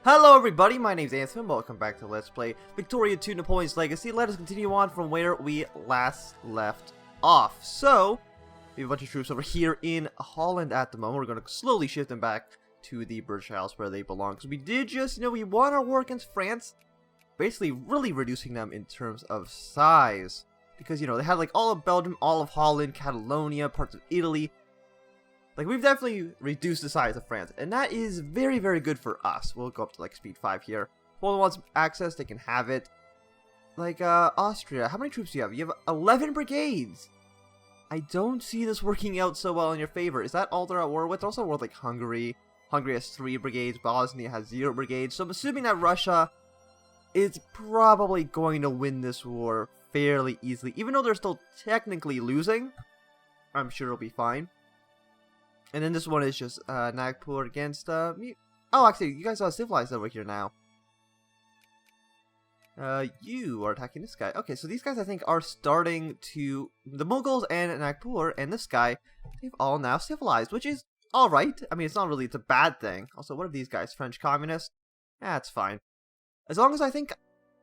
Hello everybody, my name's Anthony, welcome back to Let's Play Vic2 Napoleon's Legacy. Let us continue on from where we last left off. So, we have a bunch of troops over here in Holland at the moment. We're going to slowly shift them back to the British Isles where they belong. Because we did just, we won our war against France, basically really reducing them in terms of size. Because, they had like all of Belgium, all of Holland, Catalonia, parts of Italy. Like, we've definitely reduced the size of France, and that is very, very good for us. We'll go up to, like, speed 5 here. If anyone wants access, they can have it. Like, Austria, how many troops do you have? You have 11 brigades! I don't see this working out so well in your favor. Is that all they're at war with? They're also at war with, like, Hungary. Hungary has 3 brigades, Bosnia has 0 brigades. So I'm assuming that Russia is probably going to win this war fairly easily. Even though they're still technically losing, I'm sure it'll be fine. And then this one is just Napoleon against me. Oh, actually, you guys are civilized over here now. You are attacking this guy. Okay, so these guys I think are starting to... The Mongols and Napoleon and this guy, they've all now civilized, which is alright. I mean, it's not really, it's a bad thing. Also, what are these guys? French communists? That's fine. As long as I think...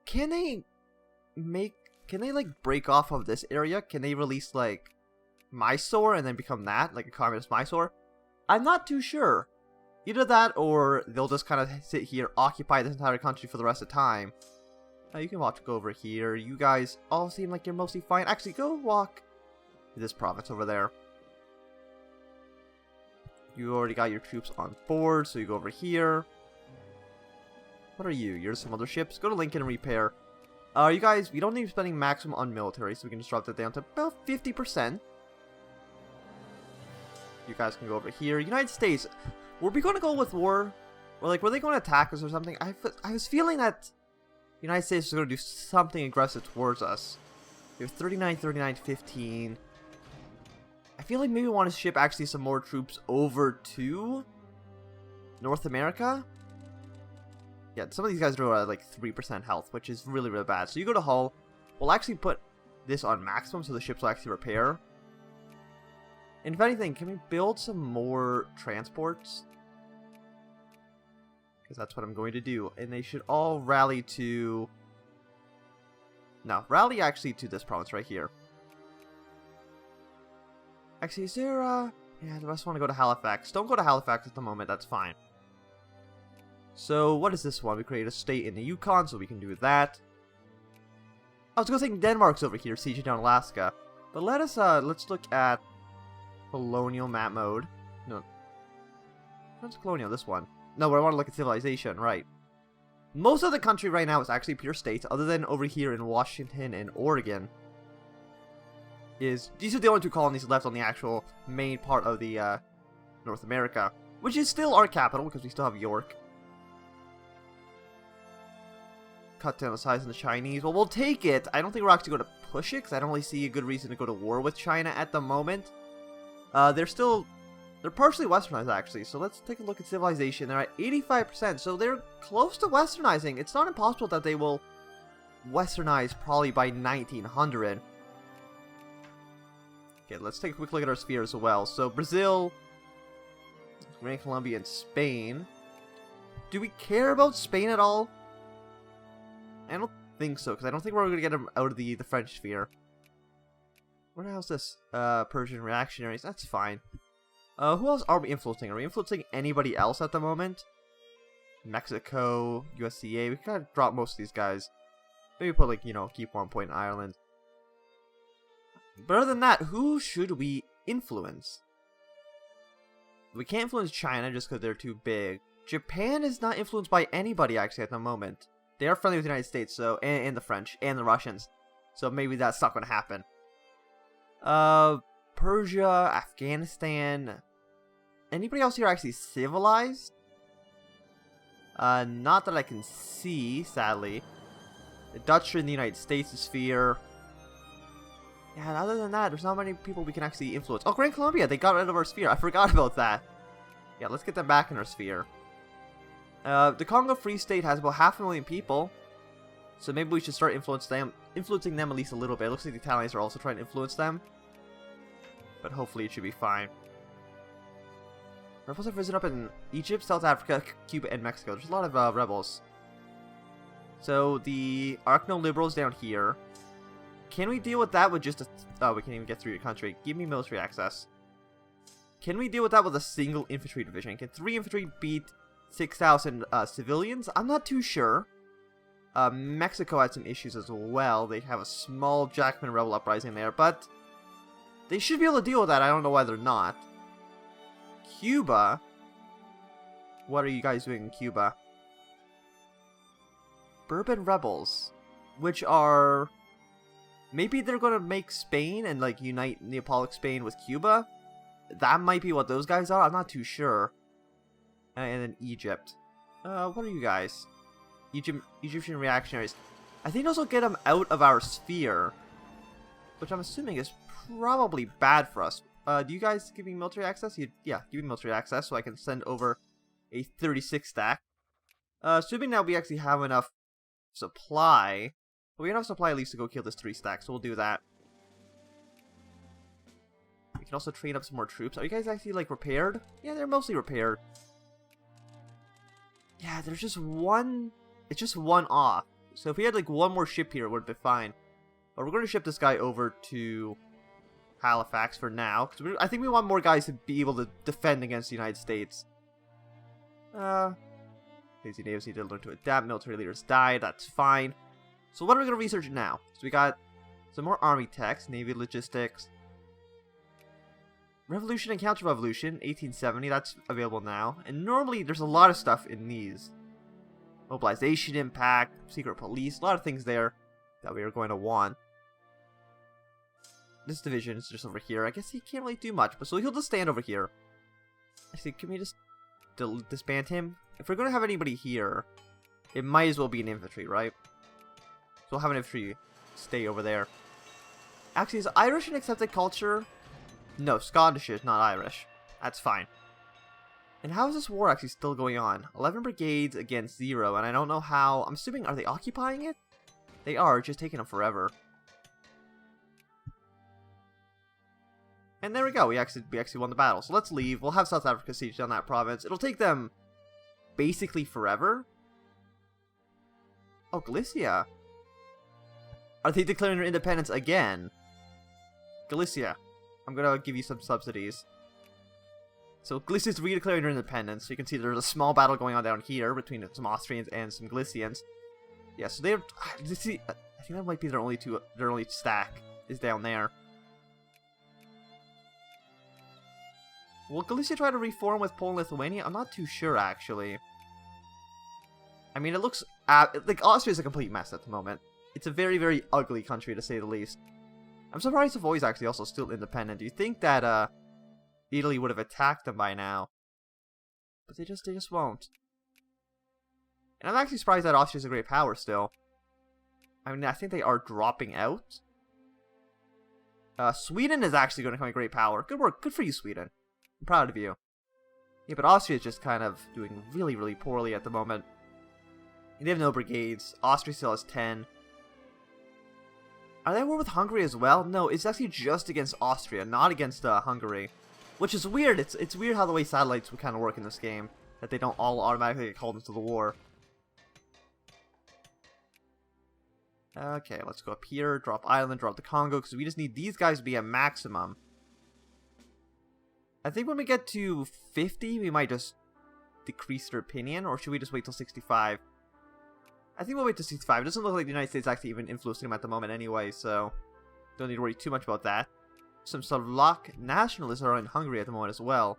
Can they, like, break off of this area? Can they release, like, Mysore and then become that? Like a communist Mysore? I'm not too sure. Either that or they'll just kind of sit here, occupy this entire country for the rest of the time. You can go over here. You guys all seem like you're mostly fine. Actually, go walk to this province over there. You already got your troops on board, so you go over here. What are you? You're some other ships. Go to Lincoln and repair. You guys, we don't need to be spending maximum on military, so we can just drop that down to about 50%. You guys can go over here. United States, were we going to go with war? Or like, were they going to attack us or something? I was feeling that the United States was going to do something aggressive towards us. We have 39, 39, 15. I feel like maybe we want to ship actually some more troops over to North America. Yeah, some of these guys are at like 3% health, which is really, really bad. So you go to Hull. We'll actually put this on maximum so the ships will actually repair. And if anything, can we build some more transports? Because that's what I'm going to do. And they should all rally to... No, rally actually to this province right here. Actually, is there yeah, the rest want to go to Halifax. Don't go to Halifax at the moment, that's fine. So, what is this one? We create a state in the Yukon, so we can do that. I was going to think Denmark's over here, sieging down Alaska. But let's look at colonial map mode. No. What's colonial? This one. No, but I want to look at civilization, right. Most of the country right now is actually pure states, other than over here in Washington and Oregon. These are the only 2 colonies left on the actual main part of the North America. Which is still our capital, because we still have York. Cut down the size of the Chinese. Well, we'll take it. I don't think we're actually going to push it, because I don't really see a good reason to go to war with China at the moment. They're partially westernized actually, so let's take a look at civilization. They're at 85%, so they're close to westernizing. It's not impossible that they will westernize probably by 1900. Okay, let's take a quick look at our sphere as well. So Brazil, Grand Colombia, and Spain. Do we care about Spain at all? I don't think so, because I don't think we're going to get them out of the French sphere. Where the hell's this? Persian reactionaries. That's fine. Who else are we influencing? Are we influencing anybody else at the moment? Mexico, USCA. We gotta drop most of these guys. Maybe put, like, keep 1 point in Ireland. But other than that, who should we influence? We can't influence China just because they're too big. Japan is not influenced by anybody, actually, at the moment. They are friendly with the United States, so and the French, and the Russians. So maybe that's not going to happen. Persia, Afghanistan. Anybody else here actually civilized? Not that I can see, sadly. The Dutch are in the United States sphere. Yeah, and other than that, there's not many people we can actually influence. Oh, Grand Colombia, they got rid of our sphere. I forgot about that. Yeah, let's get them back in our sphere. The Congo Free State has about 500,000 people. So maybe we should start influencing them at least a little bit. It looks like the Italians are also trying to influence them. But hopefully it should be fine. Rebels have risen up in Egypt, South Africa, Cuba, and Mexico. There's a lot of rebels. So the Archno-liberals down here. Can we deal with that with just a... Oh, we can't even get through your country. Give me military access. Can we deal with that with a single infantry division? Can 3 infantry beat 6,000 civilians? I'm not too sure. Mexico had some issues as well. They have a small Jackman rebel uprising there, but they should be able to deal with that. I don't know why they're not. Cuba? What are you guys doing in Cuba? Bourbon rebels, which are... Maybe they're going to make Spain and, like, unite Neapolitan Spain with Cuba? That might be what those guys are. I'm not too sure. And then Egypt. What are you guys? Egyptian reactionaries. I think those will get them out of our sphere. Which I'm assuming is probably bad for us. Do you guys give me military access? Yeah, give me military access so I can send over a 36 stack. Assuming now we actually have enough supply. We have enough supply at least to go kill this 3 stack, so we'll do that. We can also train up some more troops. Are you guys actually, like, repaired? Yeah, they're mostly repaired. Yeah, there's just one... It's just one off. So if we had, like, one more ship here, it would be fine. But we're going to ship this guy over to Halifax for now. Because I think we want more guys to be able to defend against the United States. Lazy natives need to learn to adapt. Military leaders died. That's fine. So what are we going to research now? So we got some more army techs, navy logistics, revolution and counter-revolution, 1870, that's available now. And normally there's a lot of stuff in these. Mobilization impact, secret police, a lot of things there that we are going to want. This division is just over here. I guess he can't really do much, but so he'll just stand over here. Actually, can we just disband him? If we're going to have anybody here, it might as well be an infantry, right? So we'll have an infantry stay over there. Actually, is Irish an accepted culture? No, Scottish is not Irish. That's fine. And how is this war actually still going on? 11 brigades against 0, and I don't know how... I'm assuming, are they occupying it? They are, it's just taking them forever. And there we go, we actually won the battle. So let's leave, we'll have South Africa siege down that province. It'll take them basically forever. Oh, Galicia. Are they declaring their independence again? Galicia, I'm gonna give you some subsidies. So Galicia's redeclaring their independence. You can see there's a small battle going on down here between some Austrians and some Galicians. Yeah, so they're... See, I think that might be their only stack is down there. Will Galicia try to reform with Poland and Lithuania? I'm not too sure, actually. I mean, it looks... like, Austria's a complete mess at the moment. It's a very, very ugly country, to say the least. I'm surprised Savoy's actually also still independent. Do you think that, Italy would have attacked them by now? But they just won't. And I'm actually surprised that Austria's a great power still. I mean, I think they are dropping out. Sweden is actually going to become a great power. Good work. Good for you, Sweden. I'm proud of you. Yeah, but Austria is just kind of doing really, really poorly at the moment. They have no brigades. Austria still has 10. Are they at war with Hungary as well? No, it's actually just against Austria, not against Hungary. Which is weird. It's weird how the way satellites would kind of work in this game. That they don't all automatically get called into the war. Okay, let's go up here. Drop Ireland, drop the Congo, because we just need these guys to be a maximum. I think when we get to 50, we might just decrease their opinion, or should we just wait till 65? I think we'll wait till 65. It doesn't look like the United States actually even influencing them at the moment anyway, so don't need to worry too much about that. Some Slovak nationalists are in Hungary at the moment as well.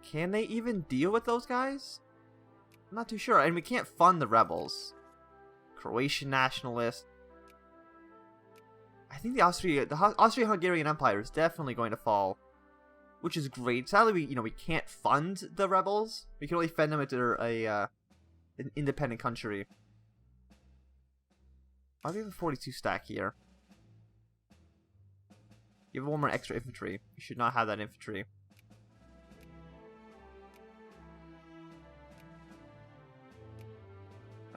Can they even deal with those guys? I'm not too sure, and we can't fund the rebels. Croatian nationalists. I think the Austro-Hungarian Empire is definitely going to fall, which is great. Sadly, we can't fund the rebels. We can only fund them if they're an independent country. Why do we have a 42 stack here? You have one more extra infantry. You should not have that infantry.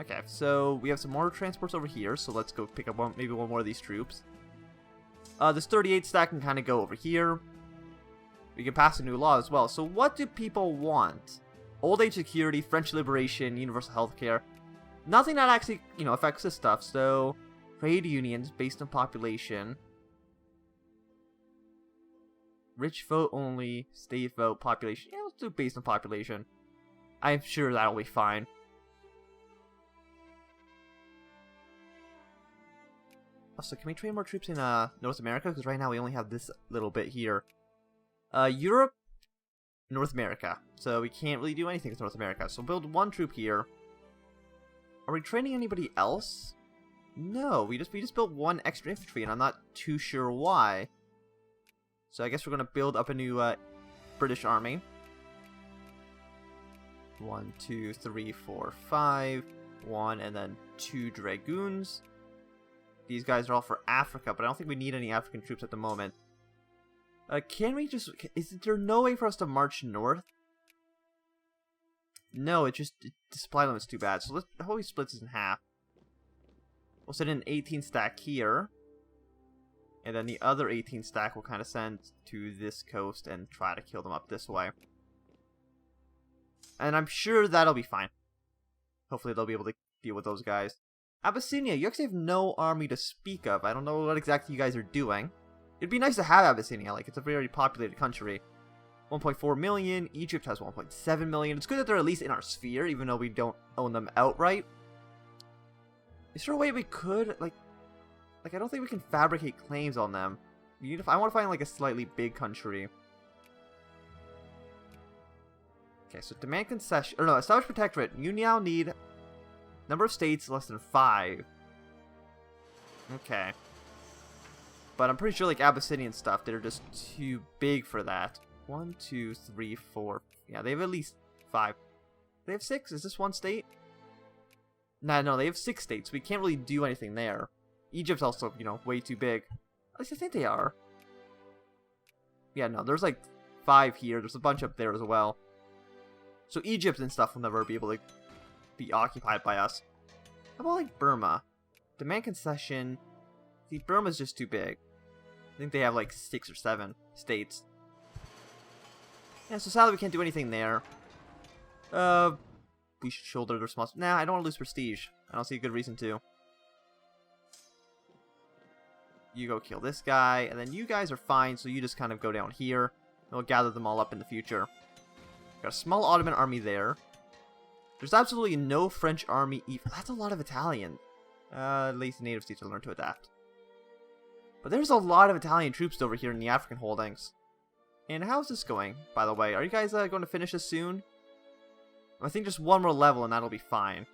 Okay, so we have some more transports over here, so let's go pick up maybe one more of these troops. This 38 stack can kind of go over here. We can pass a new law as well. So what do people want? Old age security, French liberation, universal healthcare. Nothing that actually, affects this stuff. So, trade unions based on population. Rich vote only, state vote, population. Yeah, let's do based on population. I'm sure that'll be fine. Also, can we train more troops in North America? Because right now we only have this little bit here. Europe, North America. So we can't really do anything with North America. So build one troop here. Are we training anybody else? No, we just built one extra infantry, and I'm not too sure why. So I guess we're gonna build up a new British army. 1, 2, 3, 4, 5. 1, and then 2 dragoons. These guys are all for Africa, but I don't think we need any African troops at the moment. Can we just... Is there no way for us to march north? No, the supply limit's too bad. So how about we split this in half? We'll send in an 18 stack here. And then the other 18 stack we'll kind of send to this coast and try to kill them up this way. And I'm sure that'll be fine. Hopefully they'll be able to deal with those guys. Abyssinia, you actually have no army to speak of. I don't know what exactly you guys are doing. It'd be nice to have Abyssinia, like, it's a very populated country. 1.4 million, Egypt has 1.7 million. It's good that they're at least in our sphere, even though we don't own them outright. Is there a way we could, like I don't think we can fabricate claims on them. I want to find, like, a slightly big country. Okay, so demand concession, or no, establish protectorate. You now need number of states less than 5. Okay. But I'm pretty sure, like, Abyssinian stuff, they're just too big for that. 1, 2, 3, 4. Yeah, they have at least 5. They have 6? Is this one state? No, they have 6 states. We can't really do anything there. Egypt's also, way too big. At least I think they are. Yeah, no, there's like 5 here. There's a bunch up there as well. So Egypt and stuff will never be able to be occupied by us. How about, like, Burma? Demand concession. See, Burma's just too big. I think they have like 6 or 7 states. Yeah, so sadly we can't do anything there. We should shoulder the responsibility. Nah, I don't want to lose prestige. I don't see a good reason to. You go kill this guy, and then you guys are fine, so you just kind of go down here. And we'll gather them all up in the future. Got a small Ottoman army there. There's absolutely no French army even. That's a lot of Italian. At least natives need to learn to adapt. But there's a lot of Italian troops over here in the African holdings. And how's this going, by the way? Are you guys going to finish this soon? I think just one more level and that'll be fine.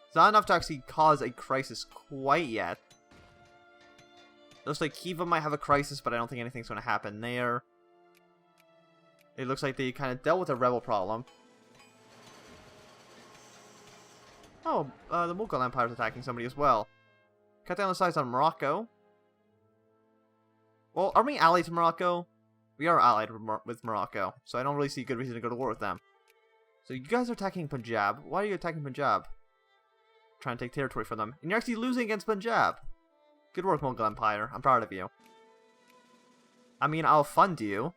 It's not enough to actually cause a crisis quite yet. Looks like Kiva might have a crisis, but I don't think anything's going to happen there. It looks like they kind of dealt with a rebel problem. Oh, the Mughal Empire is attacking somebody as well. Cut down the size on Morocco. Well, are we allied to Morocco? We are allied with Morocco, so I don't really see a good reason to go to war with them. So you guys are attacking Punjab. Why are you attacking Punjab? Trying to take territory from them. And you're actually losing against Punjab. Good work, Mughal Empire. I'm proud of you. I mean, I'll fund you.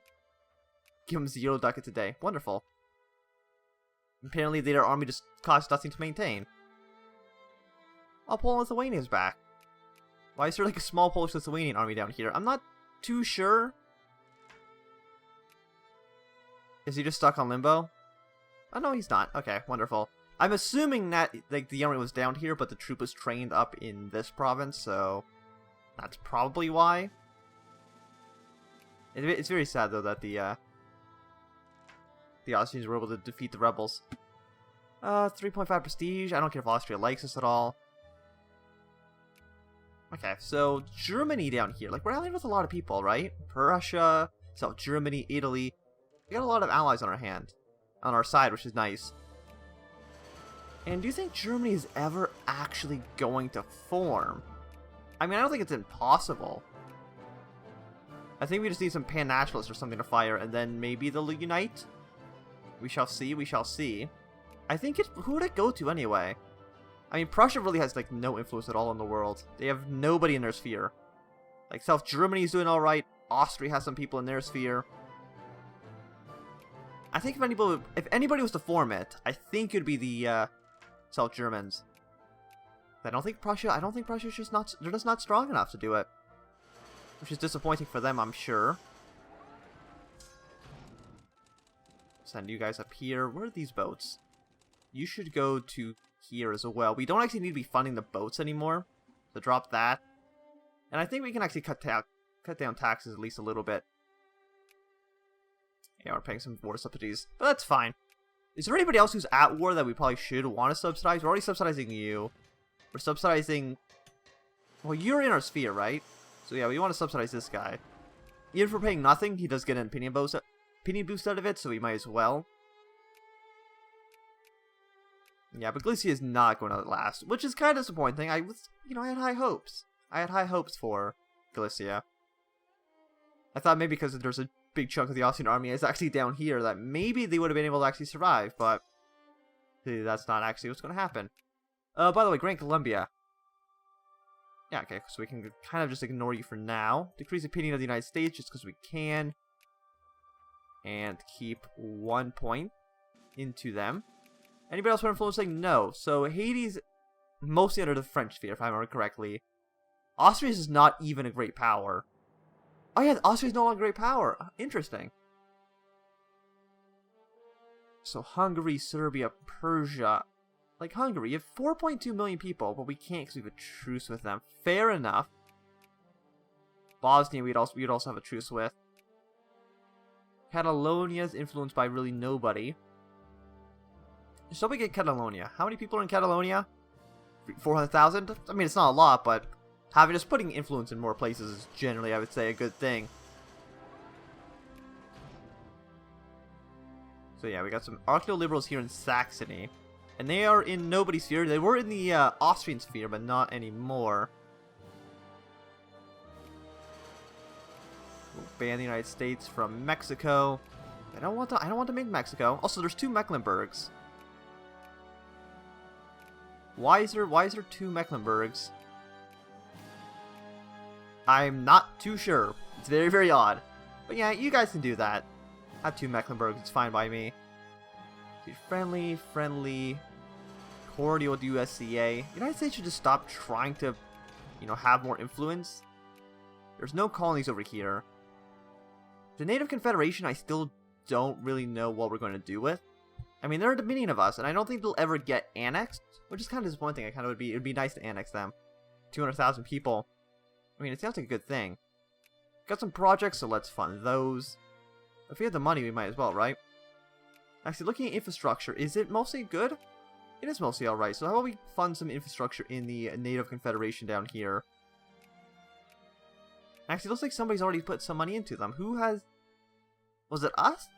Give them 0 ducats a day. Wonderful. Apparently their army just costs nothing to maintain. Oh, Poland-Lithuania's back. Why is there like a small Polish-Lithuanian army down here? I'm not too sure. Is he just stuck on limbo? Oh, no, he's not. Okay, wonderful. I'm assuming that like the army was down here, but the troop was trained up in this province, so that's probably why. It's very sad, though, that the Austrians were able to defeat the rebels. 3.5 prestige. I don't care if Austria likes us at all. Okay, so Germany down here. Like, we're allied with a lot of people, right? Prussia, South Germany, Italy. We got a lot of allies on our side, which is nice. And do you think Germany is ever actually going to form? I mean, I don't think it's impossible. I think we just need some pan-nationalists or something to fire, and then maybe they'll unite? We shall see, we shall see. I think who would it go to anyway? I mean, Prussia really has, like, no influence at all in the world. They have nobody in their sphere. Like, South Germany's doing alright. Austria has some people in their sphere. I think if anybody was to form it, I think it'd be the South Germans. I don't think Prussia's just not, they're just not strong enough to do it. Which is disappointing for them, I'm sure. Send you guys up here. Where are these boats? You should go to here as well. We don't actually need to be funding the boats anymore. So drop that. And I think we can actually cut down taxes at least a little bit. Yeah, we're paying some war subsidies, but that's fine. Is there anybody else who's at war that we probably should want to subsidize? We're already subsidizing you. We're subsidizing... Well, you're in our sphere, right? So yeah, we want to subsidize this guy. Even for paying nothing, he does get an opinion boost out of it, so we might as well. Yeah, but Galicia is not going to last, which is kind of disappointing. I had high hopes. I had high hopes for Galicia. I thought maybe because there's a big chunk of the Austrian army is actually down here that maybe they would have been able to actually survive, but that's not actually what's going to happen. By the way, Grand Columbia. Yeah, okay, so we can kind of just ignore you for now. Decrease opinion of the United States just because we can. And keep 1 point into them. Anybody else want influencing? No. So Haiti's mostly under the French sphere, if I remember correctly. Austria is not even a great power. Oh yeah, Austria is no longer a great power. Interesting. So Hungary, Serbia, Persia. Like Hungary, you have 4.2 million people, but we can't because we have a truce with them. Fair enough. Bosnia, we'd also have a truce with. Catalonia is influenced by really nobody. So we get Catalonia. How many people are in Catalonia? 400,000? I mean, it's not a lot, but just putting influence in more places is generally, I would say, a good thing. So yeah, we got some archaeo-liberals here in Saxony. And they are in nobody's sphere. They were in the Austrian sphere, but not anymore. We'll ban the United States from Mexico. I don't want to make Mexico. Also, there's 2 Mecklenburgs. Why is there 2 Mecklenburgs? I'm not too sure. It's very, very odd. But yeah, you guys can do that. Have 2 Mecklenburgs. It's fine by me. Friendly, cordial with USCA. United States should just stop trying to, have more influence. There's no colonies over here. The Native Confederation, I still don't really know what we're going to do with. I mean, they're a dominion of us, and I don't think they'll ever get annexed, which is kind of disappointing. It'd be nice to annex them. 200,000 people. I mean, it sounds like a good thing. Got some projects, so let's fund those. If we have the money, we might as well, right? Actually, looking at infrastructure, is it mostly good? It is mostly alright, so how about we fund some infrastructure in the Native Confederation down here? Actually, it looks like somebody's already put some money into them. Who has... Was it us?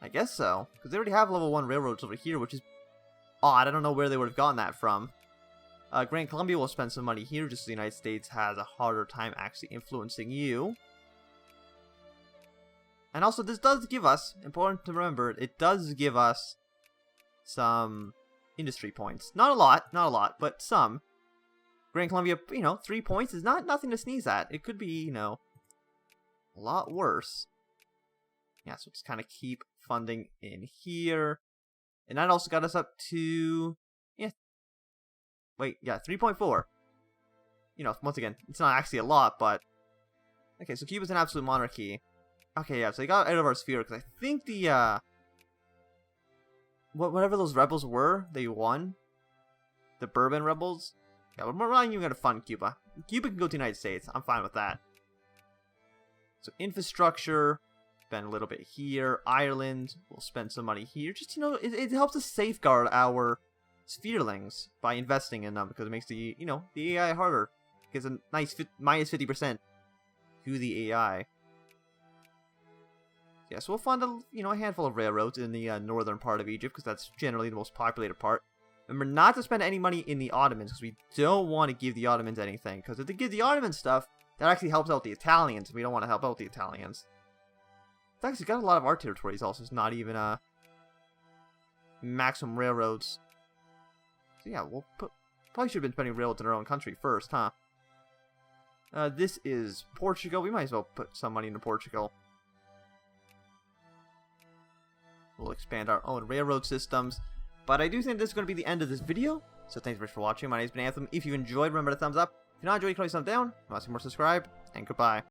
I guess so, because they already have level 1 railroads over here, which is odd. I don't know where they would have gotten that from. Grand Columbia will spend some money here, just as the United States has a harder time actually influencing you. And also, this does give us, important to remember, it does give us some industry points. Not a lot, but some. Grand Columbia, 3 points is nothing to sneeze at. It could be, a lot worse. Yeah, so just kind of keep funding in here. And that also got us up to, 3.4. Once again, it's not actually a lot, but... Okay, so Cuba's an absolute monarchy. Okay, yeah, so they got out of our sphere, because I think the, whatever those rebels were, they won. The Bourbon rebels. Yeah, we're not even going to fund Cuba. Cuba can go to the United States. I'm fine with that. So, infrastructure. Spend a little bit here. Ireland. We'll spend some money here. Just, it helps us safeguard our spherelings by investing in them, because it makes the, the AI harder. It gives a nice minus 50% to the AI. Yeah, so we'll fund a handful of railroads in the northern part of Egypt, because that's generally the most populated part. Remember not to spend any money in the Ottomans, because we don't want to give the Ottomans anything. Because if they give the Ottomans stuff, that actually helps out the Italians. We don't want to help out the Italians. It's actually got a lot of our territories also. It's not even maximum railroads. So yeah, we'll probably should have been spending railroads in our own country first, huh? This is Portugal. We might as well put some money into Portugal. We'll expand our own railroad systems. But I do think this is going to be the end of this video. So thanks very much for watching. My name's been Anthem. If you enjoyed, remember to thumbs up. If you not enjoyed, you can always thumbs down. If you want to see more, subscribe. And goodbye.